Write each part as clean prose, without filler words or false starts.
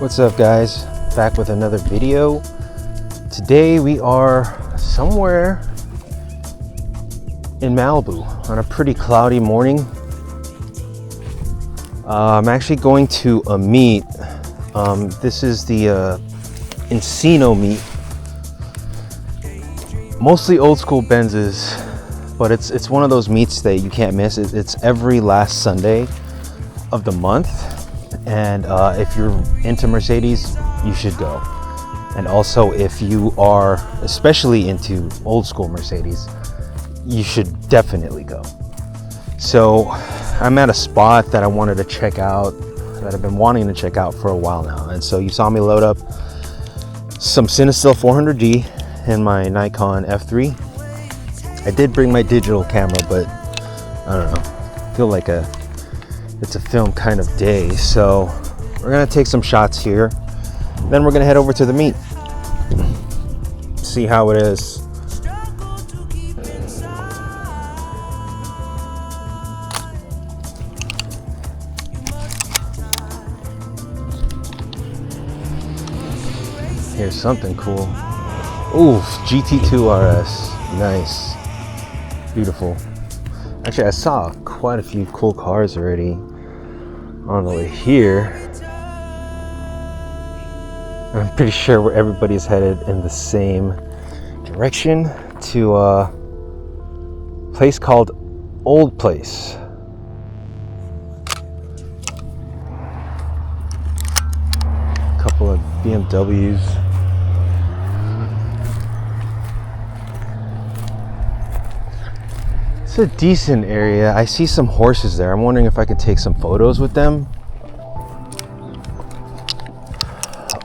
What's up, guys? Back with another video. Today we are somewhere in Malibu on a pretty cloudy morning. I'm actually going to a meet. This is the Encino meet. Mostly old school Benzes, but it's one of those meets that you can't miss. It's every last Sunday of the month. And if you're into Mercedes, you should go. And also, if you are especially into old school Mercedes, you should definitely go. So I'm at a spot that I wanted to check out, that I've been wanting to check out for a while now. And so you saw me load up some cinestill 400D in my Nikon F3. I did bring my digital camera, but I don't know, I feel like it's a film kind of day. So we're gonna take some shots here, then we're gonna head over to the meet, see how it is. Here's something cool. Ooh, GT2 RS, nice, beautiful. Actually, I saw quite a few cool cars already on the way here. I'm pretty sure where everybody's headed in the same direction to a place called Old Place. A couple of BMWs. It's a decent area. I see some horses there. I'm wondering if I could take some photos with them.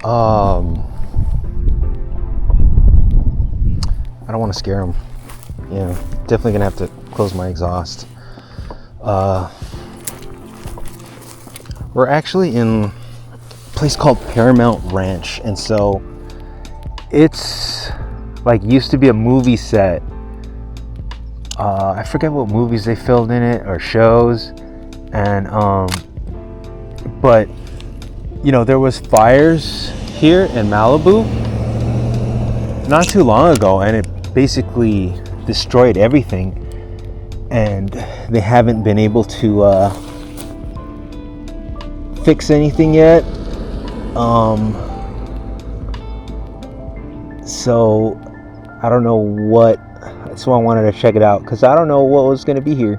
I don't want to scare them. Yeah, definitely gonna have to close my exhaust. We're actually in a place called Paramount Ranch, and so it's like used to be a movie set. I forget what movies they filmed in it or shows, and but you know, there was fires here in Malibu not too long ago, and it basically destroyed everything, and they haven't been able to fix anything yet. So I don't know what. That's why I wanted to check it out, because I don't know what was going to be here.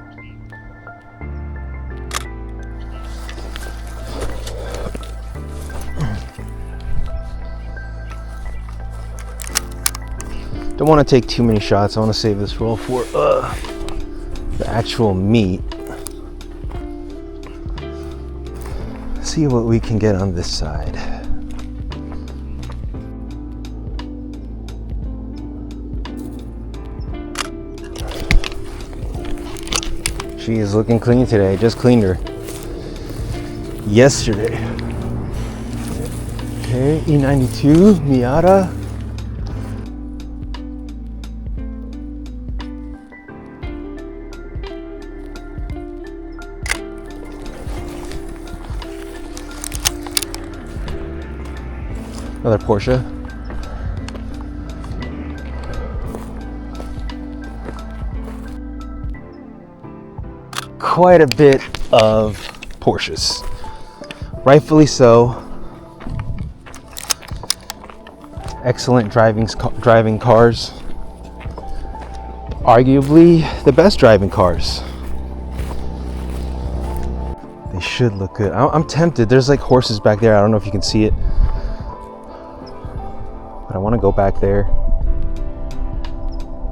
Don't want to take too many shots. I want to save this roll for the actual meet. See what we can get on this side. She is looking clean today. Just cleaned her yesterday. Okay, E92 Miata. Another Porsche. Quite a bit of Porsches, rightfully so. Excellent driving cars, arguably the best driving cars. They should look good. I'm tempted. There's like horses back there. I don't know if you can see it, but I want to go back there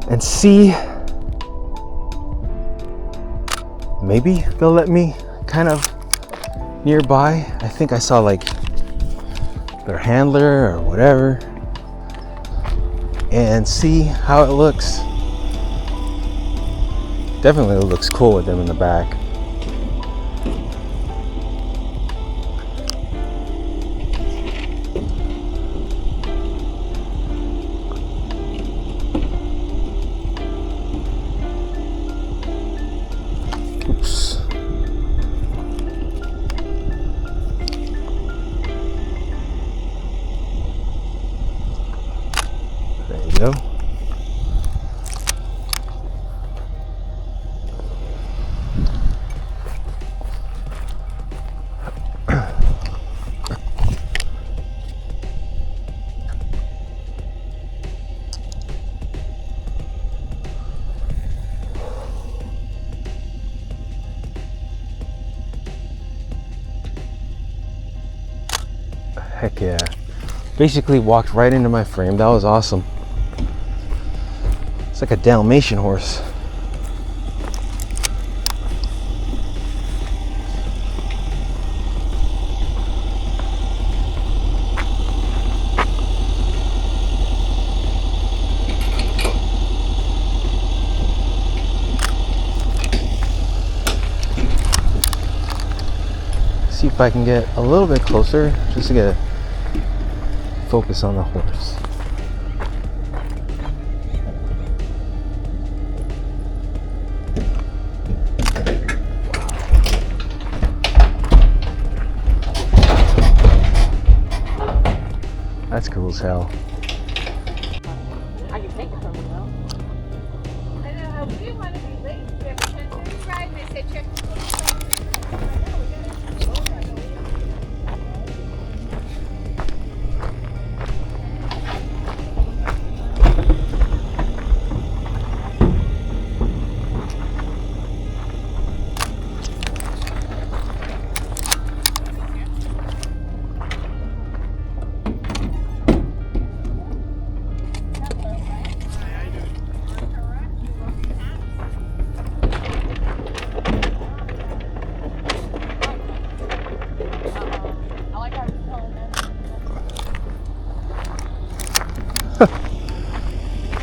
and see. Maybe they'll let me kind of nearby. I think I saw like their handler or whatever, and see how it looks. Definitely looks cool with them in the back. go. Heck yeah. Basically walked right into my frame. That was awesome. It's like a Dalmatian horse. See if I can get a little bit closer just to get a focus on the horse. That's cool as hell. I can take it from you though. I know, we didn't want to be late. We have a 10:30 ride and they said check.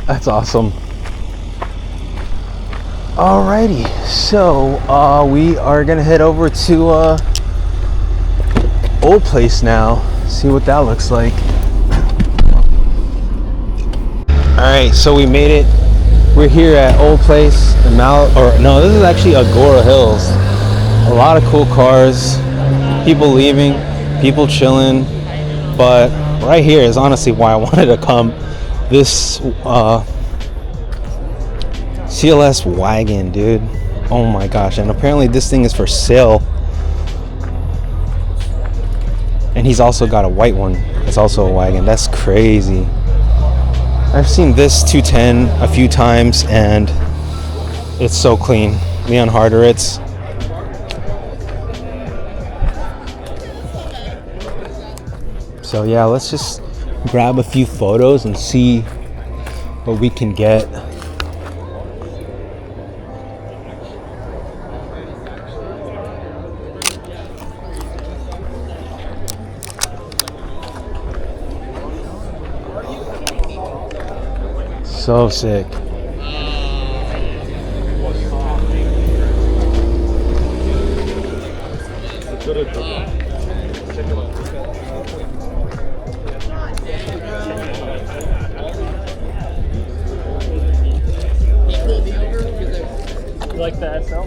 That's awesome. Alrighty, so we are gonna head over to Old Place now. See what that looks like. Alright, so we made it. We're here at Old Place in this is actually Agora Hills. A lot of cool cars, people leaving, people chilling, but right here is honestly why I wanted to come. This CLS wagon, dude. Oh my gosh, and apparently this thing is for sale. And he's also got a white one. It's also a wagon. That's crazy. I've seen this 210 a few times and it's so clean. Leon Harderitz. So yeah, let's just grab a few photos and see what we can get. So sick. You like the SL?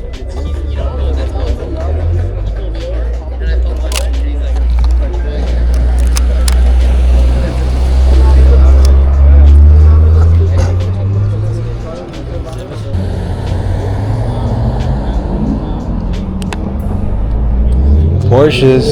Porsches.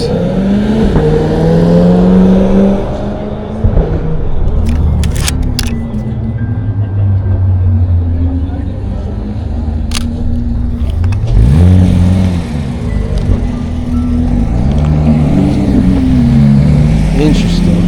Interesting.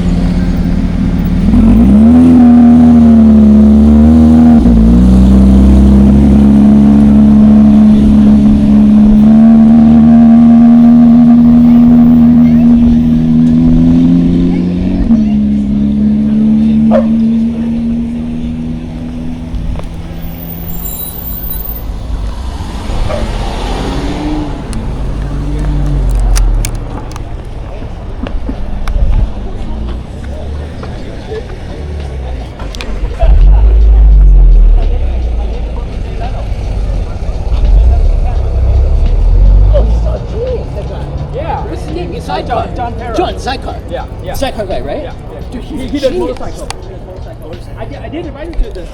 John Perro. John, sidecar. Yeah. Sidecar guy, right? Yeah. Dude, he's He does genius. motorcycle. I did invite him to this.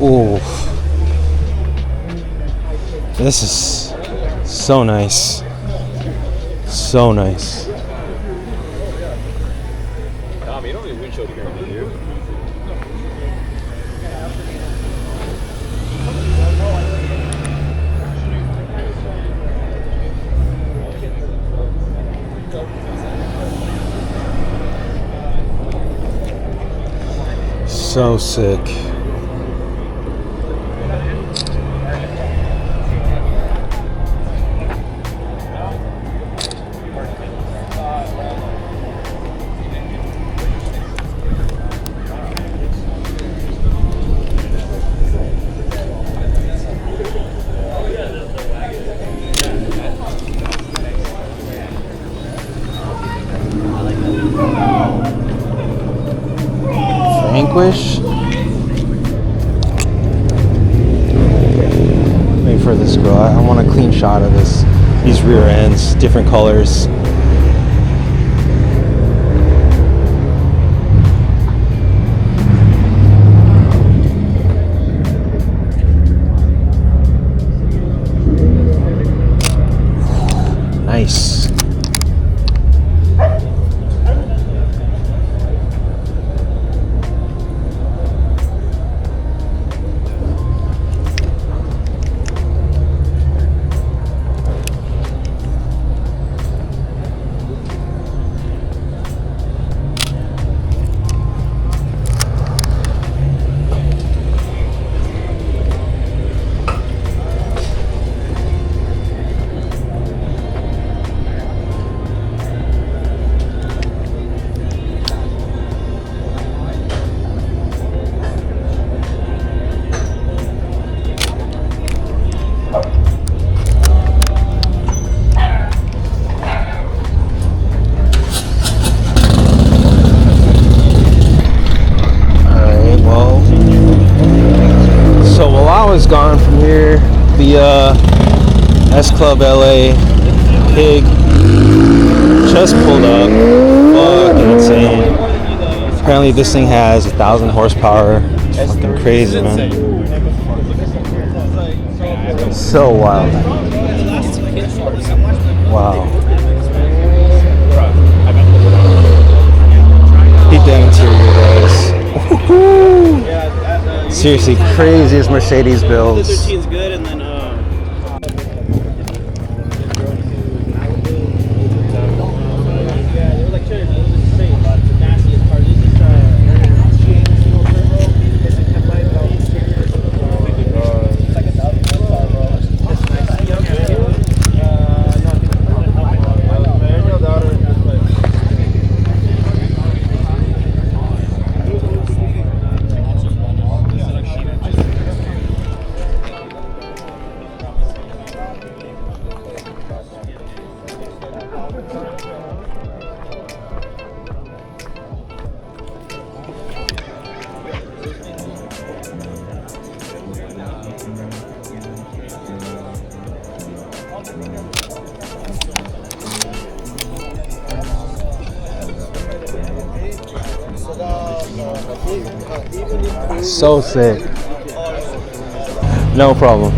Ooh, this is so nice. So nice. Tom, you don't need windshield here, do you? So sick. Vanquish. Wait for this girl. I want a clean shot of these rear ends, different colors. Nice. Was gone from here. The S Club LA Pig just pulled up. Fucking insane. Apparently this thing has 1,000 horsepower. Fucking crazy, man. So wild. Wow. Peep that interior, guys. Woo-hoo. Seriously, craziest Mercedes builds. The 13's good, and then So sick. No problem.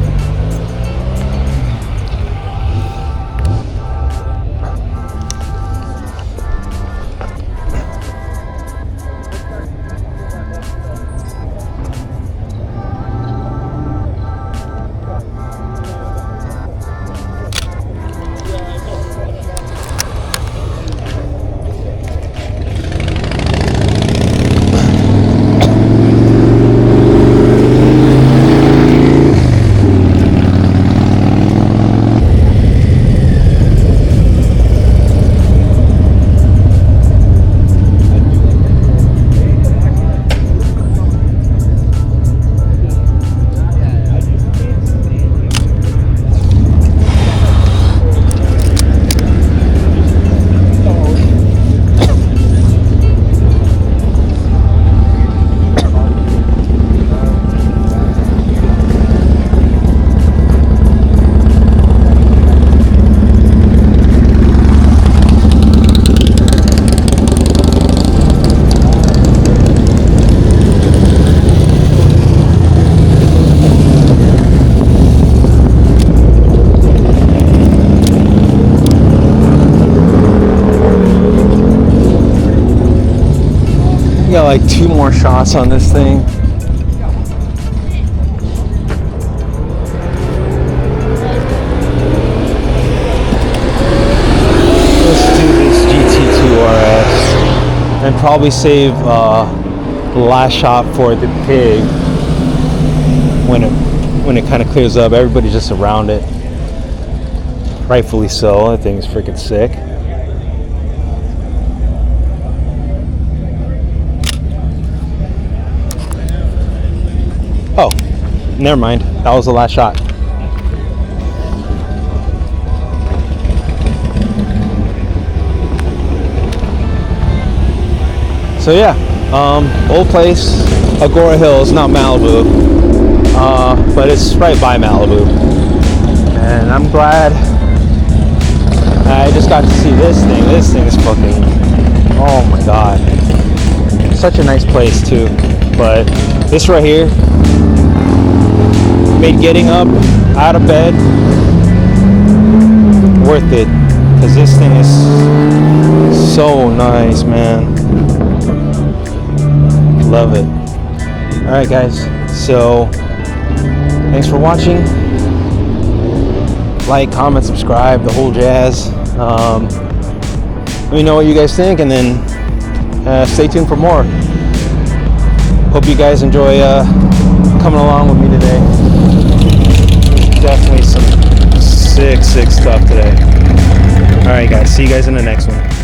Got like 2 more shots on this thing. Let's do this GT2 RS and probably save the last shot for the pig when it kind of clears up. Everybody's just around it, rightfully so. That thing's freaking sick. Oh, never mind. That was the last shot. So yeah, old place, Agora Hills, not Malibu, but it's right by Malibu. And I'm glad I just got to see this thing. This thing is fucking, oh my god. Such a nice place too. But this right here made getting up out of bed worth it, because this thing is so nice, man. Love it. All right, guys, so thanks for watching. Like, comment, subscribe, the whole jazz. Let me know what you guys think, and then stay tuned for more. Hope you guys enjoy coming along with me today. There's definitely some sick stuff today. All right, guys, see you guys in the next one.